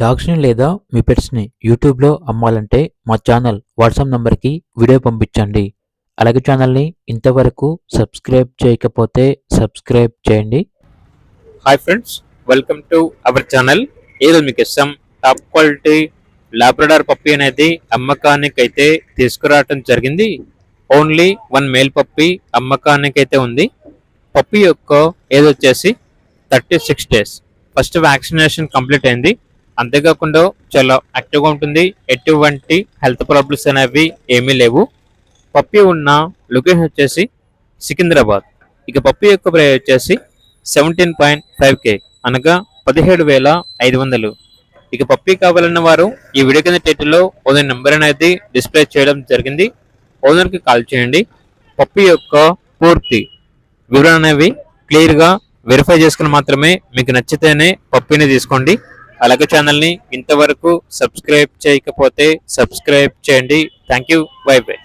డాగ్స్‌ని లేదా మీ పెట్స్‌ని యూట్యూబ్‌లో అమ్మాలంటే మా ఛానల్ వాట్సాప్ నంబర్‌కి వీడియో పంపించండి. అలాగే ఛానల్‌ని ఇంతవరకు సబ్స్క్రైబ్ చేయకపోతే సబ్స్క్రైబ్ చేయండి. Hi friends, welcome to our channel. ఈరోజు మీకు ఇష్టం టాప్ క్వాలిటీ లాబ్రడార్ పప్పీ అనేది అమ్మకానికి అయితే తీసుకురావటం జరిగింది. ఓన్లీ 1 మేల్ పప్పీ అమ్మకానికి అయితే ఉంది. పప్పీ యొక్క ఏజ్ వచ్చేసి 36 డేస్. ఫస్ట్ వ్యాక్సినేషన్ కంప్లీట్ అయింది. అంతేకాకుండా చాలా యాక్టివ్గా ఉంటుంది. ఎటువంటి హెల్త్ ప్రాబ్లమ్స్ అనేవి ఏమీ లేవు. పప్పీ ఉన్న లొకేషన్ వచ్చేసి సికింద్రాబాద్. ఇక పప్పీ యొక్క ప్రైస్ వచ్చేసి 17.5K, అనగా 17,500. ఇక పప్పీ కావాలన్న వారు ఈ వీడియో కింద టైటిల్లో ఓనర్ నెంబర్ అనేది డిస్ప్లే చేయడం జరిగింది. ఓనర్కి కాల్ చేయండి. పప్పీ యొక్క పూర్తి వివరణ అనేవి క్లియర్గా వెరిఫై చేసుకుని మాత్రమే మీకు నచ్చితేనే పప్పీని తీసుకోండి. అలాగే ఛానల్ని ఇంతవరకు సబ్స్క్రైబ్ చేయకపోతే సబ్స్క్రైబ్ చేయండి. Thank you. By by.